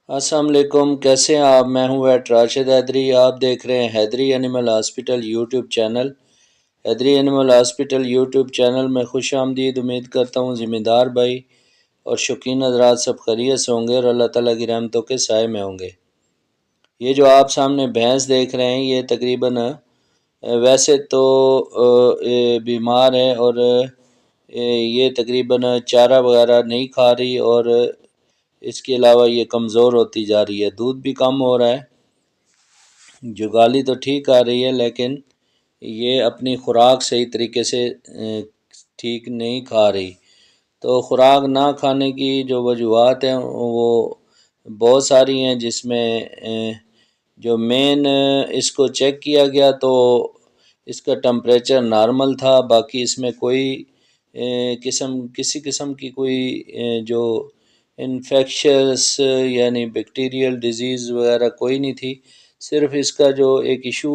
السلام علیکم، کیسے ہیں آپ؟ میں ہوں ویٹ راشد حیدری۔ آپ دیکھ رہے ہیں حیدری اینیمل ہاسپٹل یوٹیوب چینل۔ حیدری اینیمل ہاسپٹل یوٹیوب چینل میں خوش آمدید۔ امید کرتا ہوں ذمہ دار بھائی اور شوقین حضرات سب خیریت سے ہوں گے اور اللہ تعالیٰ کی رحمتوں کے سائے میں ہوں گے۔ یہ جو آپ سامنے بھینس دیکھ رہے ہیں یہ تقریباً ویسے تو بیمار ہے اور یہ تقریباً چارہ وغیرہ نہیں کھا رہی اور اس کے علاوہ یہ کمزور ہوتی جا رہی ہے، دودھ بھی کم ہو رہا ہے، جگالی تو ٹھیک آ رہی ہے لیکن یہ اپنی خوراک صحیح طریقے سے ٹھیک نہیں کھا رہی۔ تو خوراک نہ کھانے کی جو وجوہات ہیں وہ بہت ساری ہیں، جس میں جو مین اس کو چیک کیا گیا تو اس کا ٹمپریچر نارمل تھا، باقی اس میں کوئی کسی قسم کی کوئی جو انفیکشس یعنی بیکٹیریل ڈیزیز وغیرہ کوئی نہیں تھی۔ صرف اس کا جو ایک ایشو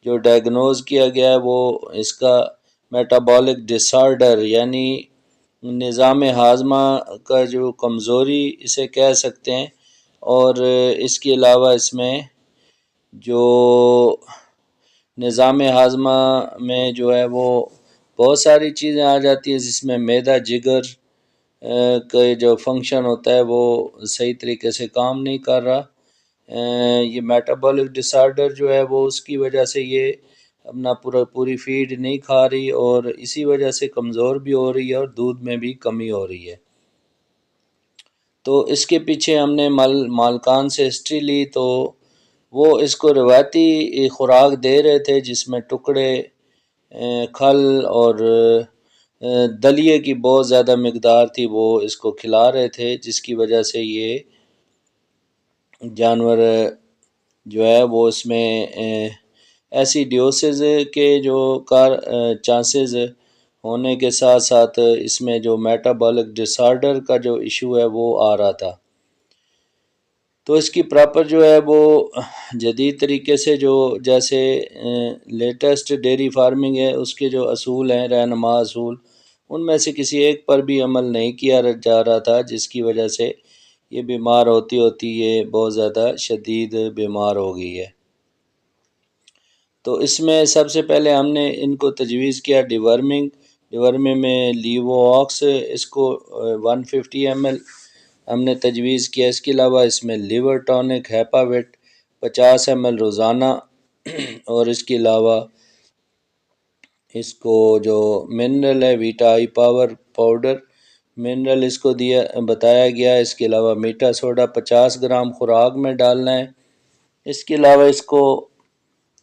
جو ڈائگنوز کیا گیا ہے وہ اس کا میٹابولک ڈس آرڈر یعنی نظام ہاضمہ کا جو کمزوری اسے کہہ سکتے ہیں، اور اس کے علاوہ اس میں جو نظام ہاضمہ میں جو ہے وہ بہت ساری چیزیں آ جاتی ہیں، جس میں معدہ جگر کا جو فنکشن ہوتا ہے وہ صحیح طریقے سے کام نہیں کر رہا۔ یہ میٹابولک ڈس آرڈر جو ہے وہ اس کی وجہ سے یہ اپنا پوری فیڈ نہیں کھا رہی اور اسی وجہ سے کمزور بھی ہو رہی ہے اور دودھ میں بھی کمی ہو رہی ہے۔ تو اس کے پیچھے ہم نے مالکان سے ہسٹری لی تو وہ اس کو روایتی خوراک دے رہے تھے، جس میں ٹکڑے کھل اور دلیے کی بہت زیادہ مقدار تھی، وہ اس کو کھلا رہے تھے، جس کی وجہ سے یہ جانور جو ہے وہ اس میں ایسیڈیوسز کے جو چانسز ہونے کے ساتھ ساتھ اس میں جو میٹابولک ڈس آرڈر کا جو ایشو ہے وہ آ رہا تھا۔ تو اس کی پراپر جو ہے وہ جدید طریقے سے جو جیسے لیٹسٹ ڈیری فارمنگ ہے اس کے جو اصول ہیں، رہنما اصول، ان میں سے کسی ایک پر بھی عمل نہیں کیا جا رہا تھا، جس کی وجہ سے یہ بیمار ہوتی یہ بہت زیادہ شدید بیمار ہو گئی ہے۔ تو اس میں سب سے پہلے ہم نے ان کو تجویز کیا ڈیورمنگ میں لیوو آکس، اس کو 150 ml ہم نے تجویز کیا۔ اس کے علاوہ اس میں لیور ٹونک ہیپاویٹ 50 ml روزانہ، اور اس کے علاوہ اس کو جو منرل ہے ویٹا آئی پاور پاؤڈر منرل اس کو بتایا گیا۔ اس کے علاوہ میٹھا سوڈا 50 گرام خوراک میں ڈالنا ہے۔ اس کے علاوہ اس کو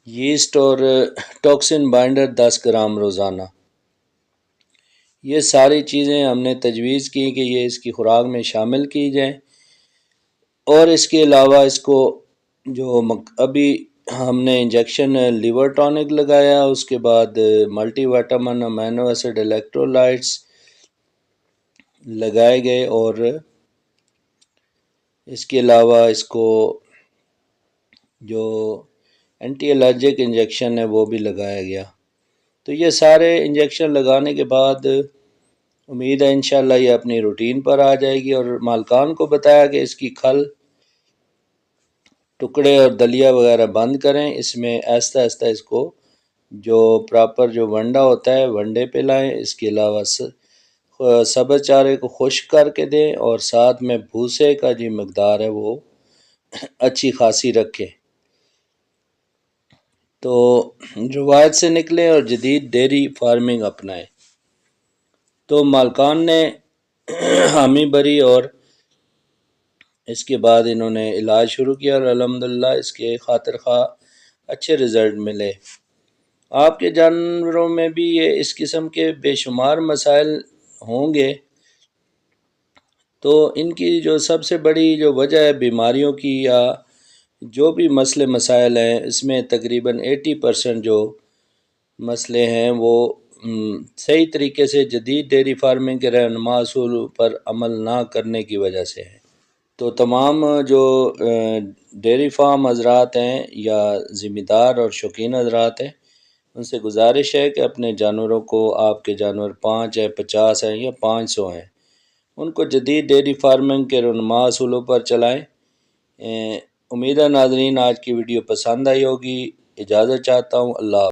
یسٹ اور ٹاکسن بائنڈر 10 گرام روزانہ۔ یہ ساری چیزیں ہم نے تجویز کی کہ یہ اس کی خوراک میں شامل کی جائیں، اور اس کے علاوہ اس کو جو ابھی ہم نے انجیکشن لیور ٹونک لگایا، اس کے بعد multi vitamin amino acid electrolytes لگائے گئے، اور اس کے علاوہ اس کو جو اینٹی الرجک انجیکشن ہے وہ بھی لگایا گیا۔ تو یہ سارے انجیکشن لگانے کے بعد امید ہے انشاءاللہ یہ اپنی روٹین پر آ جائے گی، اور مالکان کو بتایا کہ اس کی کھل ٹکڑے اور دلیا وغیرہ بند کریں، اس میں آہستہ آہستہ اس کو جو پراپر جو ونڈا ہوتا ہے ونڈے پہ لائیں۔ اس کے علاوہ سبز چارے کو خشک کر کے دیں، اور ساتھ میں بھوسے کا جو مقدار ہے وہ اچھی خاصی رکھیں، تو روایت سے نکلیں اور جدید ڈیری فارمنگ اپنائیں۔ تو مالکان نے حامی بری اور اس کے بعد انہوں نے علاج شروع کیا، اور الحمدللہ اس کے خاطر خواہ اچھے رزلٹ ملے۔ آپ کے جانوروں میں بھی یہ اس قسم کے بے شمار مسائل ہوں گے، تو ان کی جو سب سے بڑی جو وجہ ہے بیماریوں کی یا جو بھی مسئلے مسائل ہیں، اس میں تقریباً 80% جو مسئلے ہیں وہ صحیح طریقے سے جدید ڈیری فارمنگ کے رہنما اصول پر عمل نہ کرنے کی وجہ سے ہے۔ تو تمام جو ڈیری فارم حضرات ہیں یا ذمہ دار اور شوقین حضرات ہیں، ان سے گزارش ہے کہ اپنے جانوروں کو، آپ کے جانور 5 ہیں 50 ہیں یا 500 ہیں، ان کو جدید ڈیری فارمنگ کے رہنما اصولوں پر چلائیں۔ امید ہے ناظرین آج کی ویڈیو پسند آئی ہوگی۔ اجازت چاہتا ہوں، اللہ حافظ۔